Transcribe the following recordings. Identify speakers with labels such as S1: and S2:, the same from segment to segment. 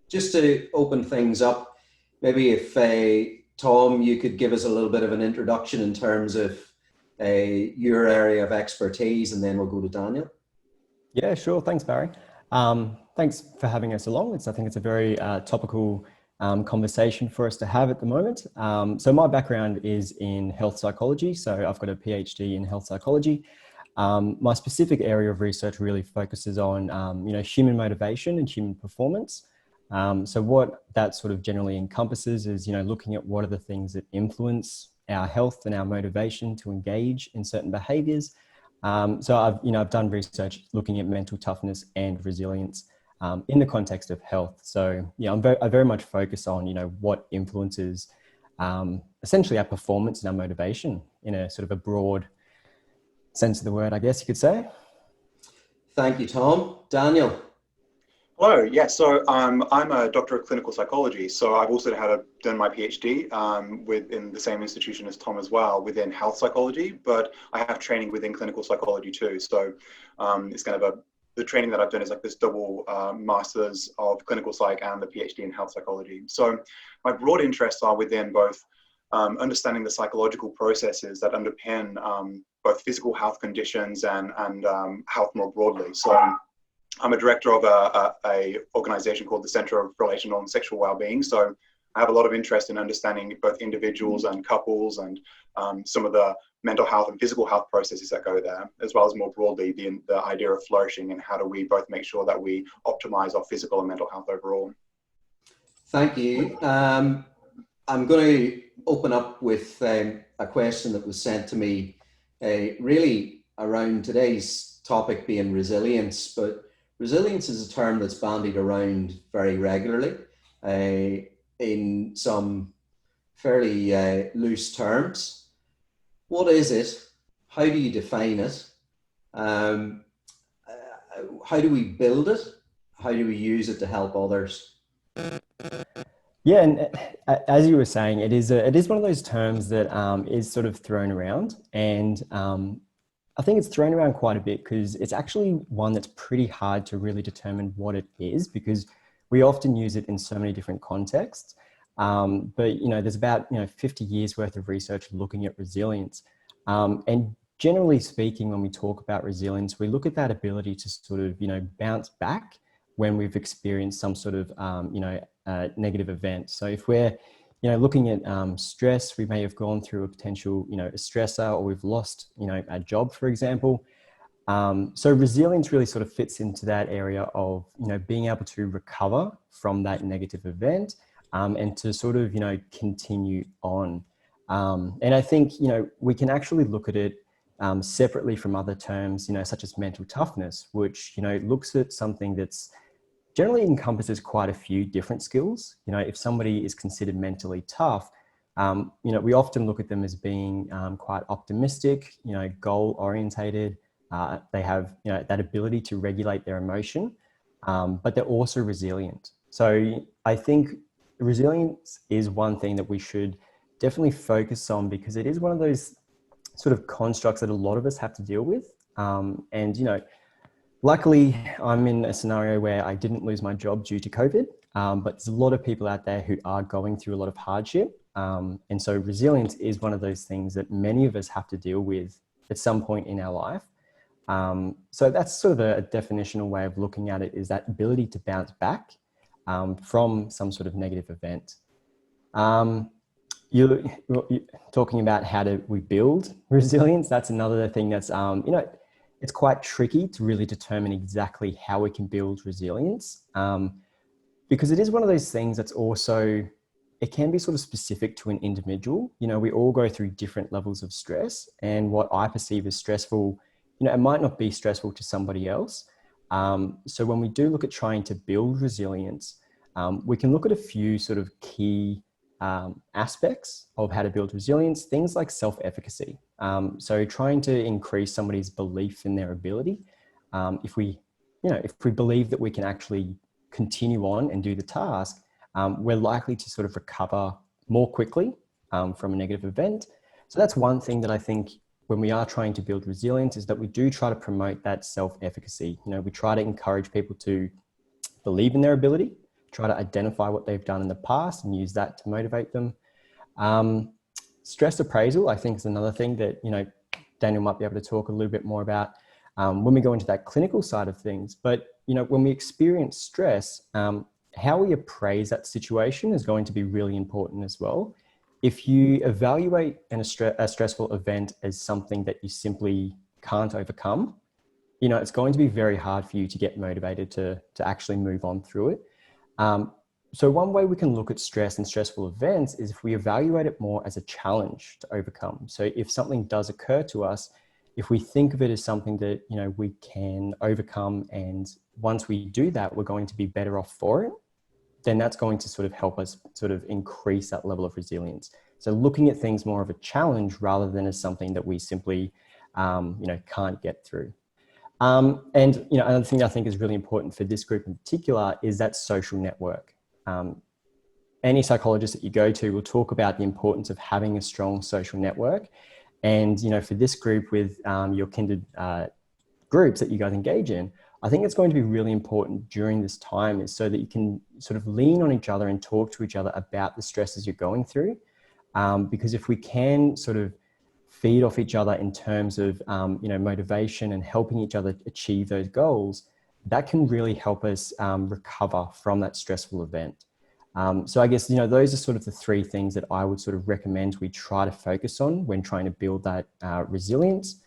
S1: just to open things up, maybe if Tom, you could give us a little bit of an introduction in terms of your area of expertise, and then we'll go to Daniel.
S2: Yeah, sure. Thanks, Barry. Thanks for having us along. I think it's a very topical conversation for us to have at the moment. So my background is in health psychology. So I've got a PhD in health psychology. My specific area of research really focuses on, human motivation and human performance. So what that sort of generally encompasses is, looking at what are the things that influence our health and our motivation to engage in certain behaviors. So I've done research looking at mental toughness and resilience in the context of health. So I very much focus on what influences essentially our performance and our motivation in a sort of a broad sense of the word, I guess you could say.
S1: Thank you, Tom. Daniel.
S3: Hello. Yeah. So I'm a doctor of clinical psychology. So I've also done my PhD within the same institution as Tom as well, within health psychology. But I have training within clinical psychology too. So it's kind of the training that I've done is like this double masters of clinical psych and the PhD in health psychology. So my broad interests are within both understanding the psychological processes that underpin both physical health conditions and health more broadly. So I'm a director of a organization called the Center of Relational and Sexual Wellbeing. So I have a lot of interest in understanding both individuals and couples and some of the mental health and physical health processes that go there, as well as more broadly the idea of flourishing and how do we both make sure that we optimize our physical and mental health overall.
S1: Thank you. I'm going to open up with a question that was sent to me really around today's topic being resilience, but resilience is a term that's bandied around very regularly in some fairly loose terms. What is it? How do you define it? How do we build it? How do we use it to help others?
S2: Yeah, and as you were saying, it is one of those terms that is sort of thrown around, and I think it's thrown around quite a bit because it's actually one that's pretty hard to really determine what it is, because we often use it in so many different contexts. But there's about 50 years worth of research looking at resilience, and generally speaking, when we talk about resilience, we look at that ability to sort of bounce back when we've experienced some sort of negative event. So if we're looking at stress, we may have gone through a potential a stressor, or we've lost our job, for example. So resilience really sort of fits into that area of being able to recover from that negative event and to sort of continue on. And I think we can actually look at it separately from other terms such as mental toughness, which looks at something that's generally encompasses quite a few different skills. If somebody is considered mentally tough, we often look at them as being quite optimistic, goal orientated. They have that ability to regulate their emotion, but they're also resilient. So I think resilience is one thing that we should definitely focus on, because it is one of those sort of constructs that a lot of us have to deal with. And luckily, I'm in a scenario where I didn't lose my job due to COVID, but there's a lot of people out there who are going through a lot of hardship. And so resilience is one of those things that many of us have to deal with at some point in our life. So that's sort of a definitional way of looking at it, is that ability to bounce back from some sort of negative event. You're talking about how do we build resilience. That's another thing that's, it's quite tricky to really determine exactly how we can build resilience, because it is one of those things that's also, it can be sort of specific to an individual. We all go through different levels of stress, and what I perceive as stressful, it might not be stressful to somebody else. So when we do look at trying to build resilience, we can look at a few sort of key aspects of how to build resilience, things like self-efficacy. So trying to increase somebody's belief in their ability. If we believe that we can actually continue on and do the task, we're likely to sort of recover more quickly from a negative event. So that's one thing that I think when we are trying to build resilience, is that we do try to promote that self-efficacy. We try to encourage people to believe in their ability, try to identify what they've done in the past and use that to motivate them. Stress appraisal, I think, is another thing that, Daniel might be able to talk a little bit more about when we go into that clinical side of things. But, when we experience stress, how we appraise that situation is going to be really important as well. If you evaluate a stressful event as something that you simply can't overcome, it's going to be very hard for you to get motivated to actually move on through it. So one way we can look at stress and stressful events is if we evaluate it more as a challenge to overcome. So if something does occur to us, if we think of it as something that, we can overcome, and once we do that, we're going to be better off for it, then that's going to sort of help us sort of increase that level of resilience. So looking at things more of a challenge rather than as something that we simply, can't get through. And, another thing I think is really important for this group in particular is that social network. Any psychologist that you go to will talk about the importance of having a strong social network. And, for this group with your kindred groups that you guys engage in, I think it's going to be really important during this time is so that you can sort of lean on each other and talk to each other about the stresses you're going through. Because if we can sort of feed off each other in terms of, motivation and helping each other achieve those goals, that can really help us recover from that stressful event. So I guess, those are sort of the three things that I would sort of recommend we try to focus on when trying to build that resilience.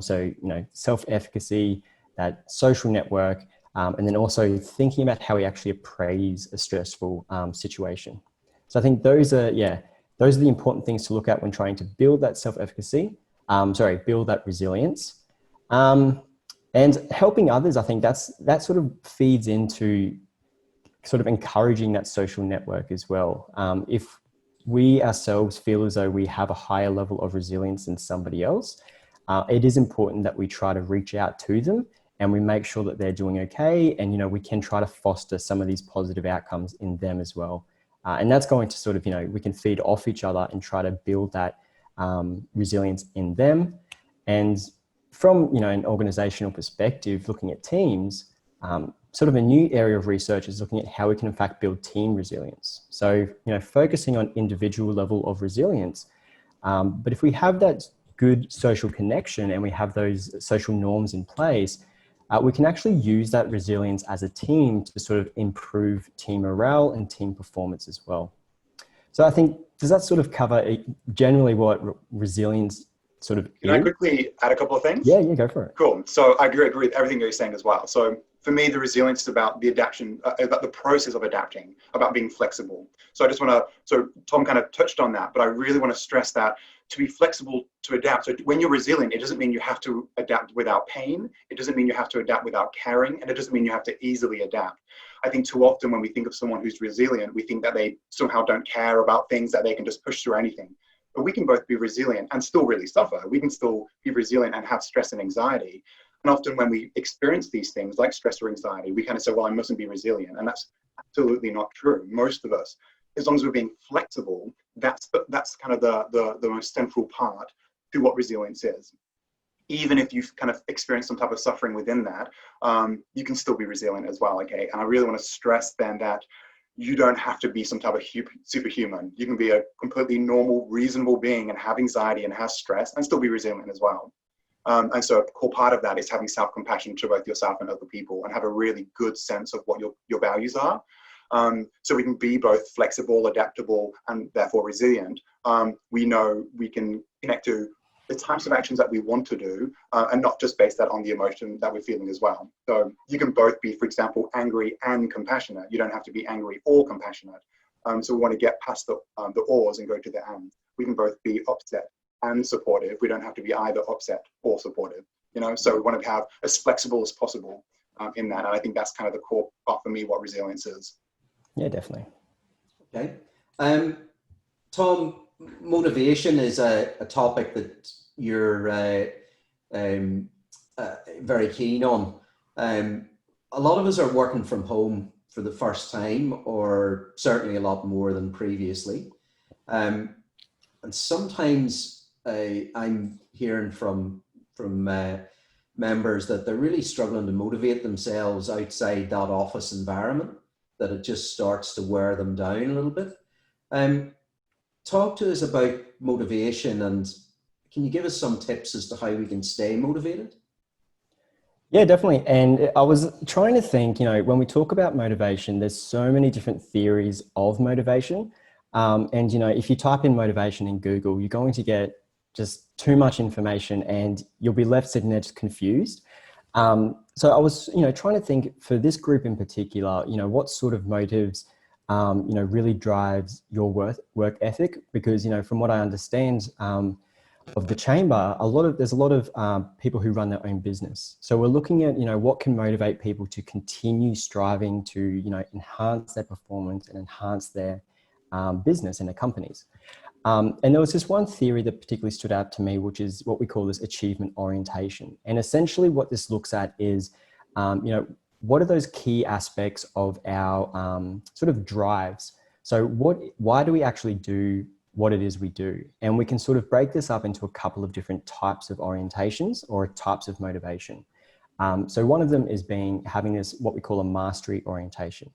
S2: So, self-efficacy, that social network, and then also thinking about how we actually appraise a stressful situation. So I think those are the important things to look at when trying to build that self-efficacy, build that resilience. And helping others, I think that sort of feeds into sort of encouraging that social network as well. If we ourselves feel as though we have a higher level of resilience than somebody else, it is important that we try to reach out to them and we make sure that they're doing okay. And, we can try to foster some of these positive outcomes in them as well. And that's going to sort of, we can feed off each other and try to build that resilience in them. And from, an organizational perspective, looking at teams, sort of a new area of research is looking at how we can in fact build team resilience. So, focusing on individual level of resilience. But if we have that good social connection and we have those social norms in place, we can actually use that resilience as a team to sort of improve team morale and team performance as well. So I think, does that sort of cover generally what resilience sort of
S3: Can I quickly add a couple of things?
S2: Yeah, go for it.
S3: Cool. So I agree with everything you're saying as well. So for me, the resilience is about the adaptation, about the process of adapting, about being flexible. So I just want to, so Tom kind of touched on that, but I really want to stress that to be flexible, to adapt. So when you're resilient, it doesn't mean you have to adapt without pain. It doesn't mean you have to adapt without caring. And it doesn't mean you have to easily adapt. I think too often when we think of someone who's resilient, we think that they somehow don't care about things, that they can just push through anything. But we can both be resilient and still really suffer. We can still be resilient and have stress and anxiety. And often when we experience these things like stress or anxiety, we kind of say, well, I mustn't be resilient. And that's absolutely not true. Most of us, as long as we're being flexible, that's kind of the most central part to what resilience is. Even if you've kind of experienced some type of suffering within that, you can still be resilient as well, okay? And I really want to stress then that you don't have to be some type of superhuman. You can be a completely normal, reasonable being and have anxiety and have stress and still be resilient as well. And so a core part of that is having self-compassion to both yourself and other people and have a really good sense of what your values are. So we can be both flexible, adaptable, and therefore resilient. We know we can connect to the types of actions that we want to do and not just base that on the emotion that we're feeling as well. So you can both be, for example, angry and compassionate. You don't have to be angry or compassionate. So we want to get past the ors and go to the and. We can both be upset and supportive. We don't have to be either upset or supportive, so we want to have as flexible as possible in that. And I think that's kind of the core part for me, what resilience is.
S2: Yeah, definitely.
S1: Okay. Tom, motivation is a topic that you're very keen on. A lot of us are working from home for the first time, or certainly a lot more than previously. And sometimes I'm hearing from members that they're really struggling to motivate themselves outside that office environment. that it just starts to wear them down a little bit. Talk to us about motivation, and can you give us some tips as to how we can stay motivated?
S2: Yeah, definitely. And I was trying to think, when we talk about motivation, there's so many different theories of motivation. And, if you type in motivation in Google, you're going to get just too much information and you'll be left sitting there just confused. So I was, trying to think for this group in particular, what sort of motives, really drives your work ethic? Because, from what I understand, of the chamber, there's a lot of people who run their own business. So we're looking at, what can motivate people to continue striving to, enhance their performance and enhance their business and their companies. And there was this one theory that particularly stood out to me, which is what we call this achievement orientation. And essentially what this looks at is, what are those key aspects of our sort of drives? So why do we actually do what it is we do? And we can sort of break this up into a couple of different types of orientations or types of motivation. So one of them is having this, what we call a mastery orientation.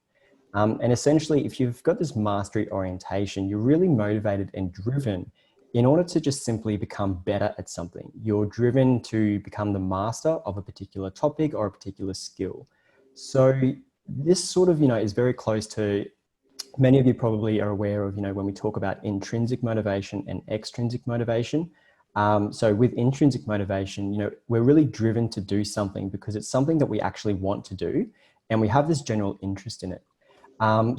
S2: And essentially, if you've got this mastery orientation, you're really motivated and driven in order to just simply become better at something. You're driven to become the master of a particular topic or a particular skill. So this sort of, is very close to, many of you probably are aware of, when we talk about intrinsic motivation and extrinsic motivation. So with intrinsic motivation, we're really driven to do something because it's something that we actually want to do and we have this general interest in it.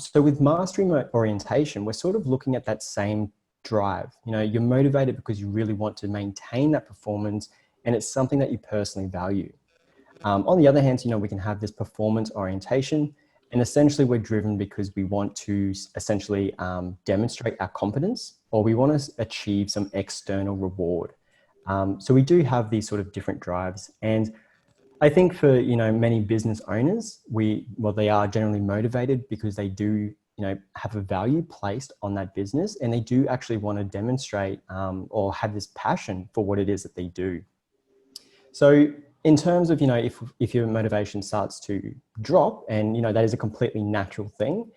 S2: So with mastery orientation, we're sort of looking at that same drive. You're motivated because you really want to maintain that performance and it's something that you personally value. On the other hand, we can have this performance orientation, and essentially we're driven because we want to essentially demonstrate our competence, or we want to achieve some external reward. So we do have these sort of different drives. And I think for, many business owners, they are generally motivated because they do, have a value placed on that business, and they do actually want to demonstrate or have this passion for what it is that they do. So in terms of, if your motivation starts to drop, and, that is a completely natural thing,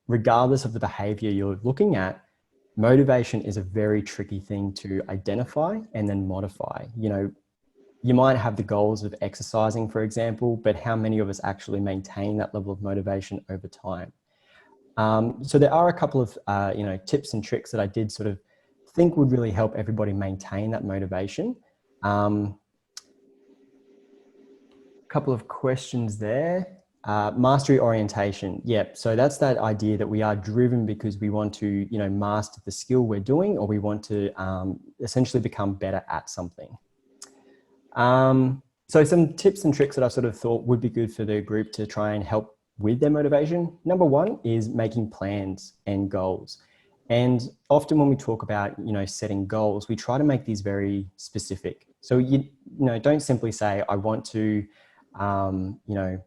S2: regardless of the behavior you're looking at, motivation is a very tricky thing to identify and then modify. You might have the goals of exercising, for example, but how many of us actually maintain that level of motivation over time? So there are a couple of, tips and tricks that I did sort of think would really help everybody maintain that motivation. Couple of questions there. Mastery orientation. Yep. So that's that idea that we are driven because we want to, master the skill we're doing, or we want to essentially become better at something. So some tips and tricks that I sort of thought would be good for the group to try and help with their motivation. Number one is making plans and goals. And often when we talk about, setting goals, we try to make these very specific. So you don't simply say, I want to, I don't know,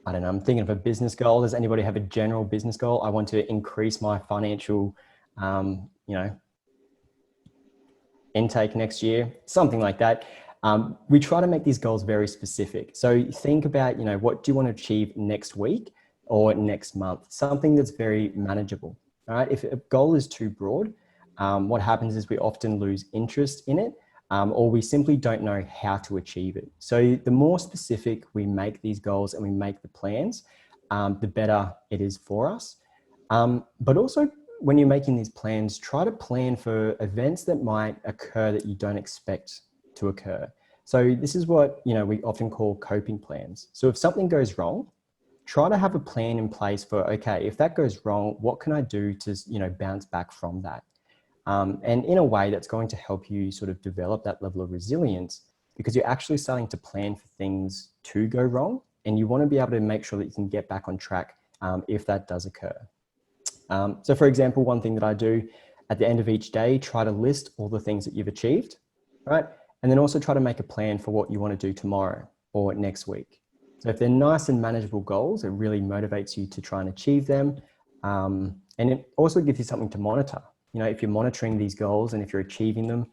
S2: I'm thinking of a business goal. Does anybody have a general business goal? I want to increase my financial, intake next year, something like that. We try to make these goals very specific. So think about, what do you want to achieve next week or next month? Something that's very manageable. All right. If a goal is too broad, what happens is we often lose interest in it, or we simply don't know how to achieve it. So the more specific we make these goals and we make the plans, the better it is for us. But also, when you're making these plans, try to plan for events that might occur that you don't expect to occur. So this is what, we often call coping plans. So if something goes wrong, try to have a plan in place for, okay, if that goes wrong, what can I do to, bounce back from that? And in a way that's going to help you sort of develop that level of resilience, because you're actually starting to plan for things to go wrong, and you want to be able to make sure that you can get back on track if that does occur. So for example, one thing that I do at the end of each day, try to list all the things that you've achieved, right? And then also try to make a plan for what you want to do tomorrow or next week. So if they're nice and manageable goals, it really motivates you to try and achieve them. And it also gives you something to monitor. If you're monitoring these goals and if you're achieving them,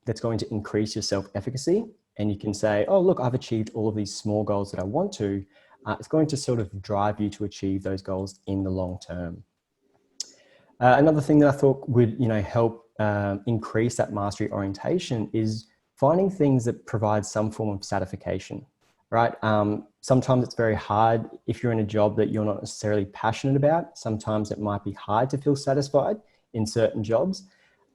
S2: that's going to increase your self-efficacy. And you can say, oh, look, I've achieved all of these small goals that I want to. it's going to sort of drive you to achieve those goals in the long term. Another thing that I thought would, help increase that mastery orientation is finding things that provide some form of satisfaction, right? Sometimes it's very hard if you're in a job that you're not necessarily passionate about. Sometimes it might be hard to feel satisfied in certain jobs.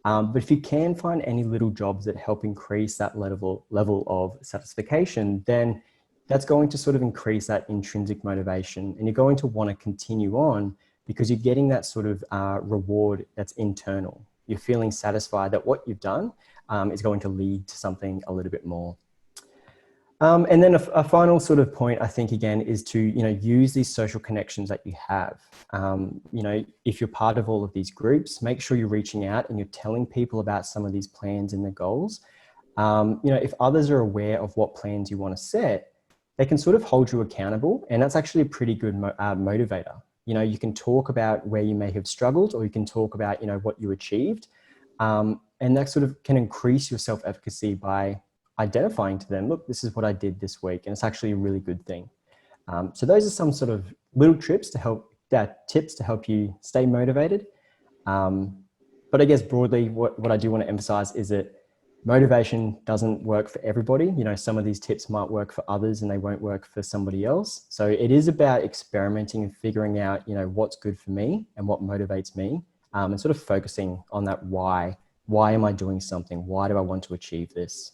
S2: But if you can find any little jobs that help increase that level of satisfaction, then that's going to sort of increase that intrinsic motivation, and you're going to want to continue on because you're getting that sort of reward that's internal. You're feeling satisfied that what you've done is going to lead to something a little bit more. And then a final sort of point, I think, again, is to, use these social connections that you have. If you're part of all of these groups, make sure you're reaching out and you're telling people about some of these plans and the goals. If others are aware of what plans you want to set, they can sort of hold you accountable. And that's actually a pretty good motivator. You can talk about where you may have struggled, or you can talk about, what you achieved. And that sort of can increase your self-efficacy by identifying to them, look, this is what I did this week, and it's actually a really good thing. So those are some sort of little tips to help you stay motivated. But I guess broadly, what I do want to emphasize is that motivation doesn't work for everybody. Some of these tips might work for others and they won't work for somebody else. So it is about experimenting and figuring out, what's good for me and what motivates me, and sort of focusing on that why. Why am I doing something? Why do I want to achieve this?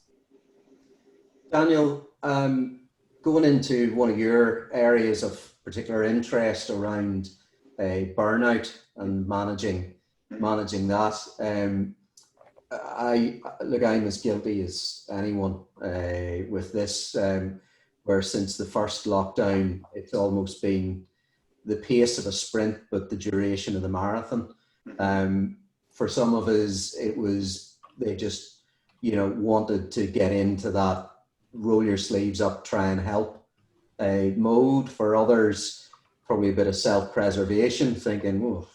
S1: Daniel, going into one of your areas of particular interest around burnout and managing that, I'm as guilty as anyone with this, where since the first lockdown, it's almost been the pace of a sprint, but the duration of the marathon. For some of us, it was, they just, wanted to get into that roll your sleeves up, try and help mode. For others, probably a bit of self-preservation, thinking, oh,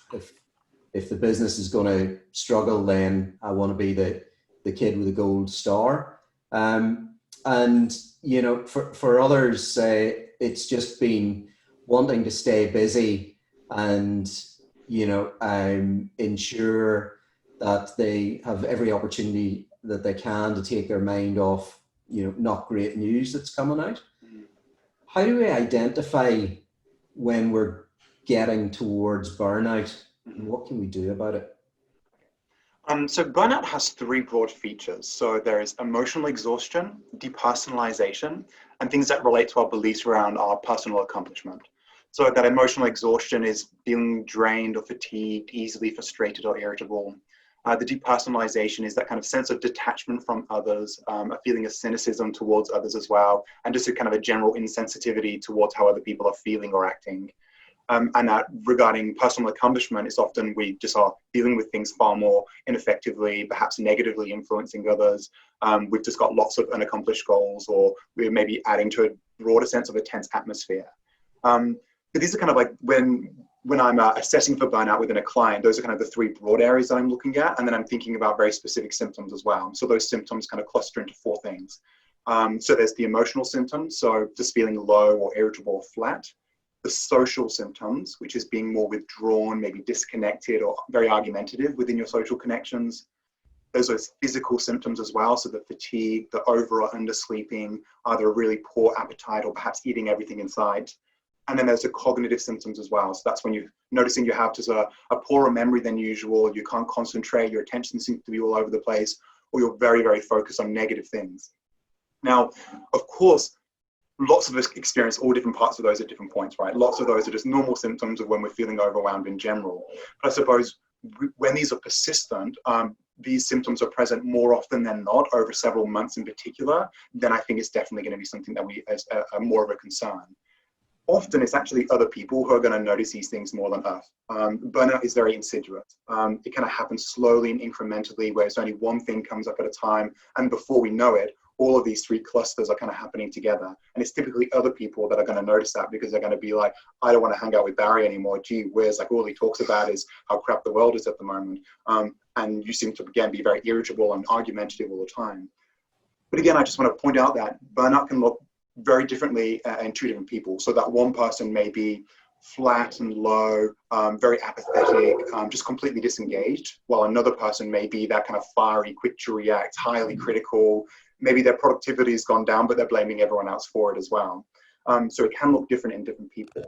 S1: if the business is going to struggle, then I want to be the kid with a gold star. And, for others, it's just been wanting to stay busy and, ensure that they have every opportunity that they can to take their mind off not great news that's coming out. How do we identify when we're getting towards burnout, and what can we do about it?
S3: So burnout has three broad features. So there is emotional exhaustion, depersonalization, and things that relate to our beliefs around our personal accomplishment. So that emotional exhaustion is feeling drained or fatigued, easily frustrated or irritable. The depersonalization is that kind of sense of detachment from others, a feeling of cynicism towards others as well, and just a kind of a general insensitivity towards how other people are feeling or acting. And that regarding personal accomplishment, it's often we just are dealing with things far more ineffectively, perhaps negatively influencing others. We've just got lots of unaccomplished goals, or we're maybe adding to a broader sense of a tense atmosphere. But these are kind of like when I'm assessing for burnout within a client, those are kind of the three broad areas that I'm looking at. And then I'm thinking about very specific symptoms as well. So those symptoms kind of cluster into four things. So there's the emotional symptoms, so just feeling low or irritable or flat. The social symptoms, which is being more withdrawn, maybe disconnected or very argumentative within your social connections. There's those physical symptoms as well, so the fatigue, the over or undersleeping, either a really poor appetite or perhaps eating everything in sight. And then there's the cognitive symptoms as well. So that's when you're noticing you have just a poorer memory than usual, you can't concentrate, your attention seems to be all over the place, or you're very, very focused on negative things. Now, of course, lots of us experience all different parts of those at different points, right? Lots of those are just normal symptoms of when we're feeling overwhelmed in general. But I suppose when these are persistent, these symptoms are present more often than not over several months in particular, then I think it's definitely going to be something that are more of a concern. Often it's actually other people who are going to notice these things more than us. Burnout is very insidious. It kind of happens slowly and incrementally, where it's only one thing comes up at a time. And before we know it, all of these three clusters are kind of happening together. And it's typically other people that are going to notice that, because they're going to be like, I don't want to hang out with Barry anymore. Gee whiz, like all he talks about is how crap the world is at the moment. And you seem to, again, be very irritable and argumentative all the time. But again, I just want to point out that burnout can look very differently in two different people. So that one person may be flat and low, very apathetic, just completely disengaged, while another person may be that kind of fiery, quick to react, highly critical. Maybe their productivity has gone down, but they're blaming everyone else for it as well. So it can look different in different people.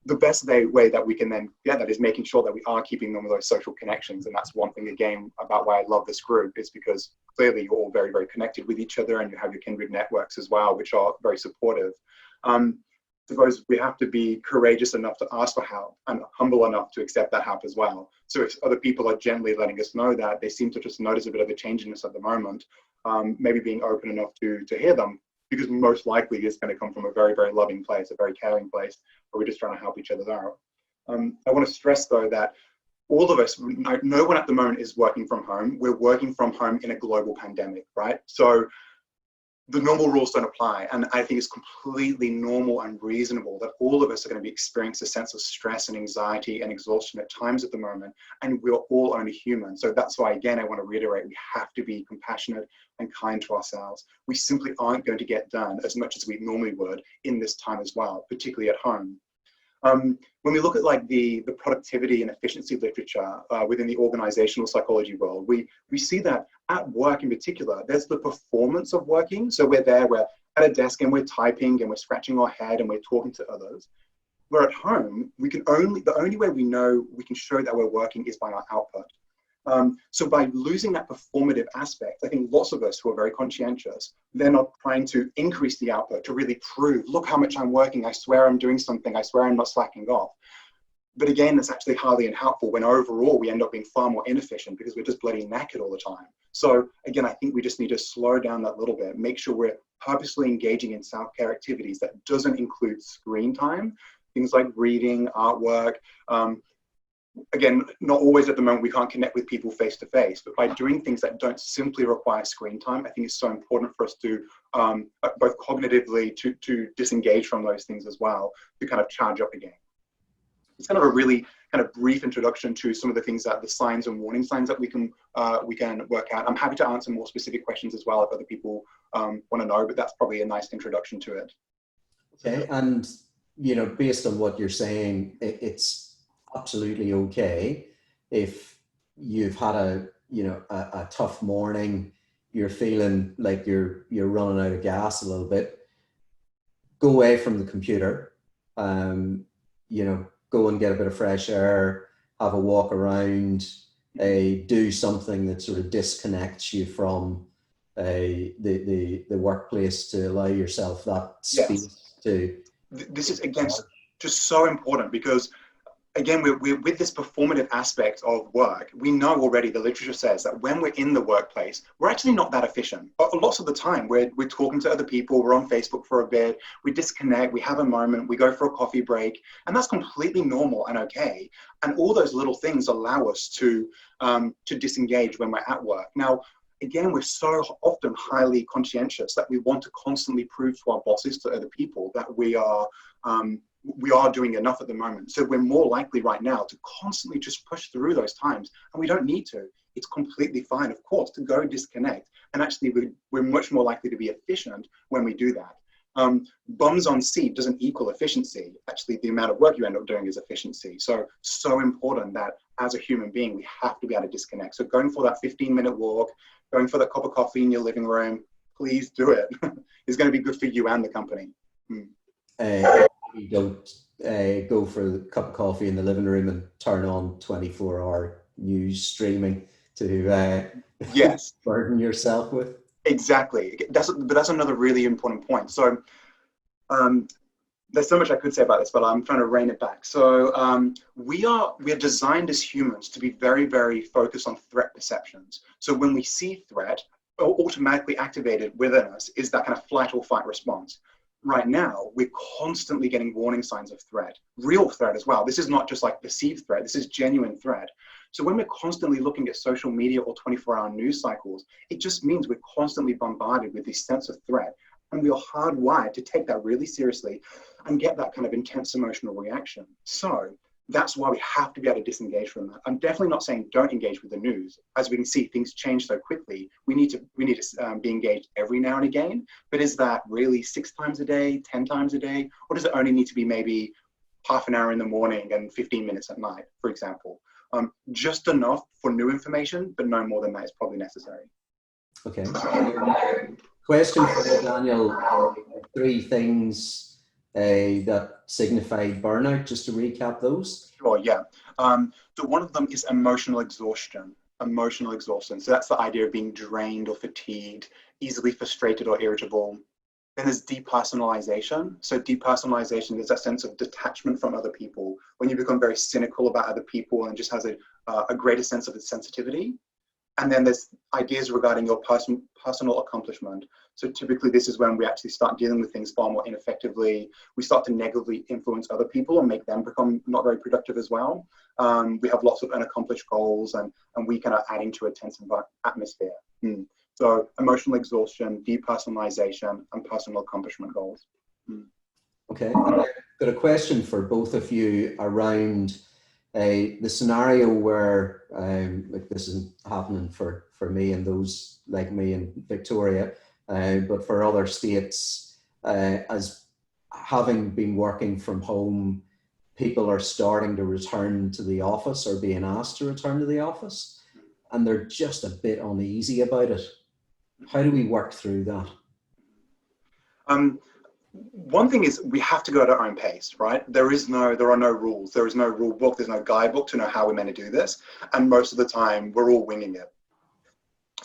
S3: The best way that we can then get that is making sure that we are keeping them with those social connections. And that's one thing, again, about why I love this group, is because clearly you're all very, very connected with each other, and you have your kindred networks as well, which are very supportive. I suppose we have to be courageous enough to ask for help and humble enough to accept that help as well. So if other people are gently letting us know that they seem to just notice a bit of a change in us at the moment, maybe being open enough to hear them, because most likely it's going to come from a very, very loving place, a very caring place, where we're just trying to help each other out. I want to stress, though, that all of us, no one at the moment is working from home. We're working from home in a global pandemic, right? So the normal rules don't apply. And I think it's completely normal and reasonable that all of us are going to be experiencing a sense of stress and anxiety and exhaustion at times at the moment. And we're all only human. So that's why, again, I want to reiterate, we have to be compassionate and kind to ourselves. We simply aren't going to get done as much as we normally would in this time as well, particularly at home. When we look at like the productivity and efficiency literature within the organizational psychology world, we see that at work in particular, there's the performance of working. So we're at a desk and we're typing and we're scratching our head and we're talking to others. Where at home, the only way we know we can show that we're working is by our output. So by losing that performative aspect, I think lots of us who are very conscientious, they're not trying to increase the output to really prove, look how much I'm working, I swear I'm doing something, I swear I'm not slacking off. But again, that's actually highly unhelpful when overall we end up being far more inefficient because we're just bloody knackered all the time. So again, I think we just need to slow down that little bit, make sure we're purposely engaging in self-care activities that doesn't include screen time, things like reading, artwork. Again, not always at the moment, we can't connect with people face to face, but by doing things that don't simply require screen time, I think it's so important for us to both cognitively to disengage from those things as well, to kind of charge up again. It's kind of a really kind of brief introduction to some of the things that the signs and warning signs that we can work out. I'm happy to answer more specific questions as well if other people want to know, but that's probably a nice introduction to it.
S1: Okay, and you know, based on what you're saying, it's absolutely okay if you've had a tough morning, you're feeling like you're running out of gas a little bit. Go away from the computer, go and get a bit of fresh air, have a walk around, do something that sort of disconnects you from the workplace to allow yourself that space to.
S3: This is, again, just so important because, again, we're with this performative aspect of work. We know already, the literature says that when we're in the workplace, we're actually not that efficient. Lots of the time, we're talking to other people, we're on Facebook for a bit, we disconnect, we have a moment, we go for a coffee break, and that's completely normal and okay. And all those little things allow us to disengage when we're at work. Now, again, we're so often highly conscientious that we want to constantly prove to our bosses, to other people, that we are doing enough at the moment. So we're more likely right now to constantly just push through those times, and we don't need to. It's completely fine, of course, to go disconnect. And actually, we're much more likely to be efficient when we do that. Bums on seat doesn't equal efficiency. Actually, the amount of work you end up doing is efficiency. So important that as a human being, we have to be able to disconnect. So going for that 15-minute walk, going for that cup of coffee in your living room, please do it. It's going to be good for you and the company.
S1: You don't go for the cup of coffee in the living room and turn on 24-hour news streaming to
S3: yes,
S1: burden yourself with.
S3: Exactly. But that's another really important point. So there's so much I could say about this, but I'm trying to rein it back. So we are designed as humans to be very, very focused on threat perceptions. So when we see threat, automatically activated within us is that kind of flight or fight response. Right now, we're constantly getting warning signs of threat, real threat as well. This is not just like perceived threat, this is genuine threat. So when we're constantly looking at social media or 24-hour news cycles, it just means we're constantly bombarded with this sense of threat. And we are hardwired to take that really seriously and get that kind of intense emotional reaction. So that's why we have to be able to disengage from that. I'm definitely not saying don't engage with the news. As we can see, things change so quickly. We need to be engaged every now and again. But is that really 6 times a day, 10 times a day? Or does it only need to be maybe half an hour in the morning and 15 minutes at night, for example? Just enough for new information, but no more than that is probably necessary.
S1: Okay. Question for Daniel. 3 things that signified burnout, just to recap those.
S3: Sure, yeah. So one of them is emotional exhaustion. Emotional exhaustion. So that's the idea of being drained or fatigued, easily frustrated or irritable. Then there's depersonalization. So depersonalization is that sense of detachment from other people. When you become very cynical about other people and just has a greater sense of sensitivity. And then there's ideas regarding your personal accomplishment. So typically this is when we actually start dealing with things far more ineffectively. We start to negatively influence other people and make them become not very productive as well. We have lots of unaccomplished goals and we kind of adding to a tense atmosphere. So emotional exhaustion, depersonalization, and personal accomplishment goals.
S1: Okay, I've got a question for both of you around the scenario where like this isn't happening for me and those like me in Victoria, but for other states, as having been working from home, people are starting to return to the office or being asked to return to the office, and they're just a bit uneasy about it. How do we work through that?
S3: One thing is we have to go at our own pace, right? There are no rules. There is no rule book. There's no guidebook to know how we're meant to do this. And most of the time we're all winging it.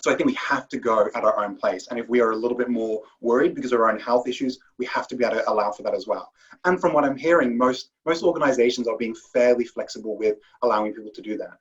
S3: So I think we have to go at our own pace. And if we are a little bit more worried because of our own health issues, we have to be able to allow for that as well. And from what I'm hearing, most organizations are being fairly flexible with allowing people to do that.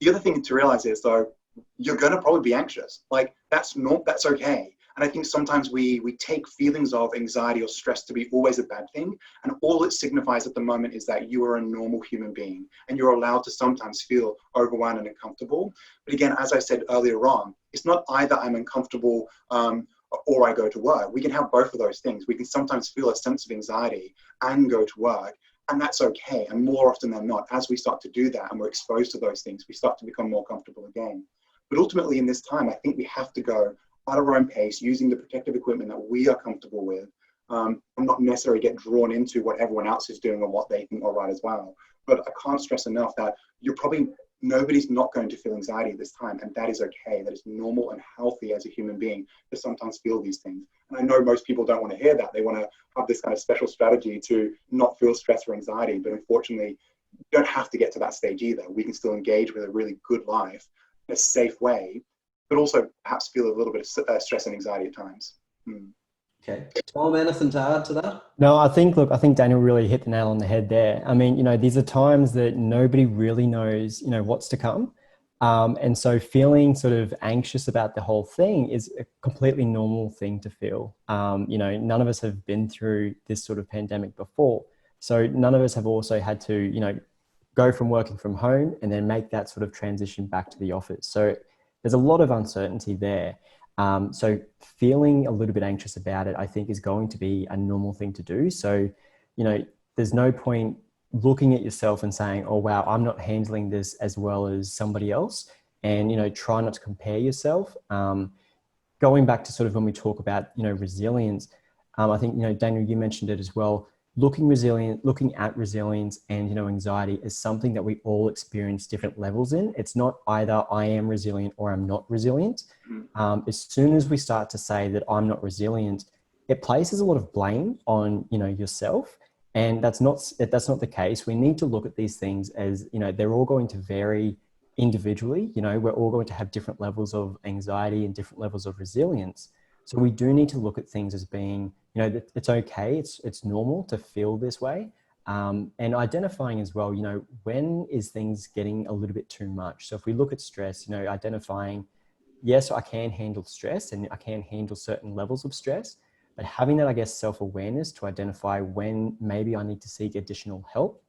S3: The other thing to realize is though, you're going to probably be anxious. Like that's okay. And I think sometimes we take feelings of anxiety or stress to be always a bad thing. And all it signifies at the moment is that you are a normal human being and you're allowed to sometimes feel overwhelmed and uncomfortable. But again, as I said earlier on, it's not either I'm uncomfortable or I go to work. We can have both of those things. We can sometimes feel a sense of anxiety and go to work. And that's okay. And more often than not, as we start to do that and we're exposed to those things, we start to become more comfortable again. But ultimately in this time, I think we have to go at our own pace, using the protective equipment that we are comfortable with, and not necessarily get drawn into what everyone else is doing or what they think are right as well. But I can't stress enough that nobody's not going to feel anxiety at this time, and that is okay. That is normal and healthy as a human being to sometimes feel these things. And I know most people don't want to hear that. They want to have this kind of special strategy to not feel stress or anxiety, but unfortunately, you don't have to get to that stage either. We can still engage with a really good life in a safe way, but also perhaps feel a little bit of stress and anxiety at times.
S1: Okay. Tom, anything to add to that?
S2: No, I think Daniel really hit the nail on the head there. I mean, these are times that nobody really knows, what's to come. And so feeling sort of anxious about the whole thing is a completely normal thing to feel. None of us have been through this sort of pandemic before. So none of us have also had to, go from working from home and then make that sort of transition back to the office. So there's a lot of uncertainty there. So feeling a little bit anxious about it, I think, is going to be a normal thing to do. So, there's no point looking at yourself and saying, oh, wow, I'm not handling this as well as somebody else. And, try not to compare yourself. Going back to sort of when we talk about, resilience, I think, Daniel, you mentioned it as well. Looking at resilience and, anxiety is something that we all experience different levels in. It's not either I am resilient or I'm not resilient. As soon as we start to say that I'm not resilient, it places a lot of blame on, yourself. And that's not the case. We need to look at these things as, they're all going to vary individually. We're all going to have different levels of anxiety and different levels of resilience. So we do need to look at things as being, it's okay, it's normal to feel this way. And identifying as well, when is things getting a little bit too much? So if we look at stress, identifying, yes, I can handle stress and I can handle certain levels of stress, but having that, I guess, self-awareness to identify when maybe I need to seek additional help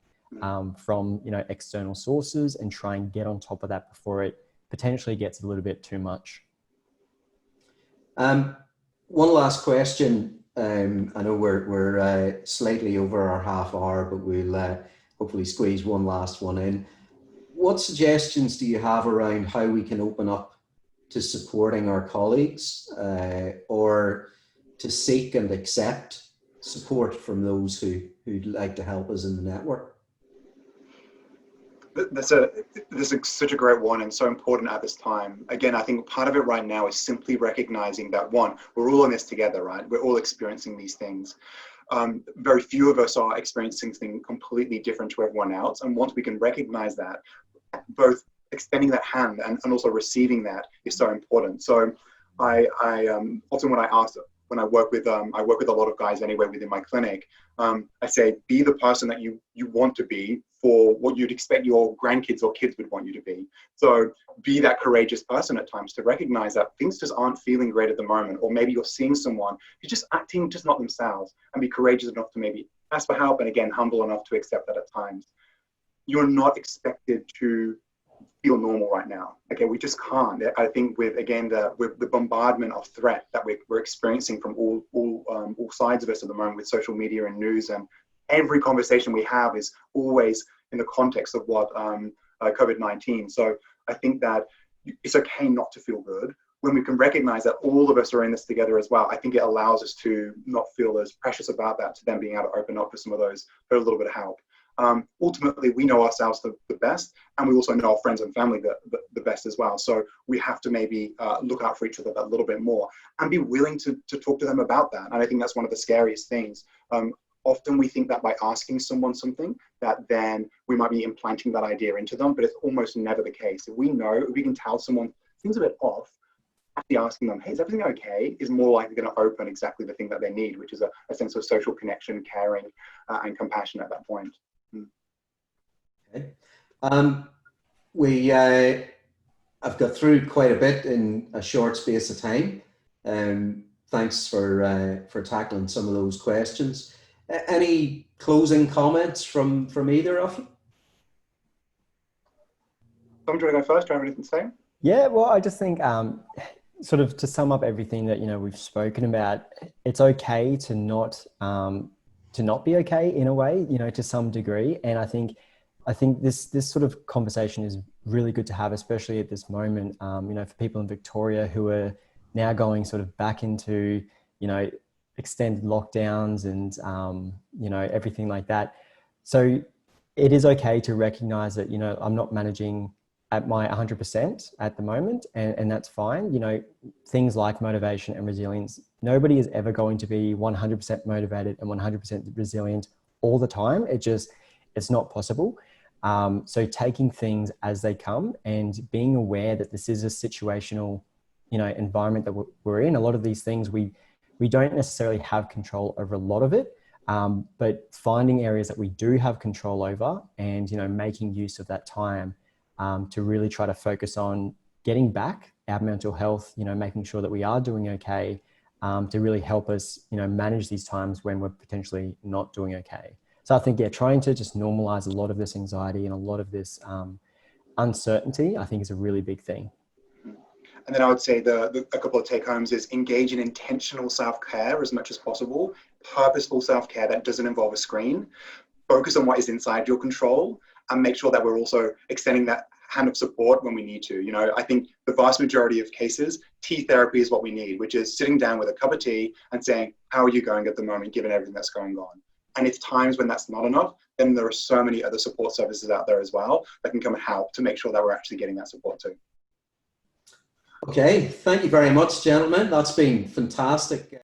S2: from, external sources and try and get on top of that before it potentially gets a little bit too much.
S1: One last question. I know we're slightly over our half hour, but we'll hopefully squeeze one last one in. What suggestions do you have around how we can open up to supporting our colleagues or to seek and accept support from those who'd like to help us in the network?
S3: That's such a great one and so important at this time. Again, I think part of it right now is simply recognizing that, one, we're all in this together, right? We're all experiencing these things. Very few of us are experiencing things completely different to everyone else. And once we can recognize that, both extending that hand and also receiving that is so important. So I often when I work with a lot of guys anyway within my clinic, I say, be the person that you want to be for what you'd expect your grandkids or kids would want you to be. So be that courageous person at times to recognize that things just aren't feeling great at the moment, or maybe you're seeing someone who's just acting just not themselves, and be courageous enough to maybe ask for help, and again, humble enough to accept that at times. You're not expected to feel normal right now. Okay, we just can't. I think with the bombardment of threat that we're experiencing from all sides of us at the moment with social media and news, and every conversation we have is always in the context of what COVID-19. So I think that it's okay not to feel good. When we can recognize that all of us are in this together as well, I think it allows us to not feel as precious about that, to then being able to open up for some of those, for a little bit of help. Ultimately, we know ourselves the best, and we also know our friends and family the best as well. So we have to maybe look out for each other a little bit more and be willing to talk to them about that. And I think that's one of the scariest things. Often we think that by asking someone something, that then we might be implanting that idea into them, but it's almost never the case. If we can tell someone things a bit off, actually asking them, hey, is everything okay, is more likely going to open exactly the thing that they need, which is a sense of social connection, caring, and compassion at that point.
S1: Okay. I've got through quite a bit in a short space of time. Thanks for tackling some of those questions. Any closing comments from either of you?
S3: Tom, do you want to go first? Do you have anything to say?
S2: Yeah, well, I just think sort of to sum up everything that we've spoken about, it's okay to not be okay in a way, to some degree. And I think this sort of conversation is really good to have, especially at this moment, for people in Victoria who are now going sort of back into, extended lockdowns and, everything like that. So it is okay to recognize that, I'm not managing at my 100% at the moment, and that's fine. Things like motivation and resilience, nobody is ever going to be 100% motivated and 100% resilient all the time. It's not possible. So taking things as they come and being aware that this is a situational, environment that we're in. A lot of these things, we don't necessarily have control over a lot of it, but finding areas that we do have control over and, making use of that time to really try to focus on getting back our mental health, making sure that we are doing okay, to really help us, manage these times when we're potentially not doing okay. So I think, trying to just normalize a lot of this anxiety and a lot of this uncertainty, I think is a really big thing.
S3: And then I would say a couple of take homes is engage in intentional self-care as much as possible, purposeful self-care that doesn't involve a screen, focus on what is inside your control, and make sure that we're also extending that hand of support when we need to. I think the vast majority of cases, tea therapy is what we need, which is sitting down with a cup of tea and saying, how are you going at the moment, given everything that's going on? And if times when that's not enough, then there are so many other support services out there as well that can come and help to make sure that we're actually getting that support too.
S1: Okay, thank you very much, gentlemen. That's been fantastic.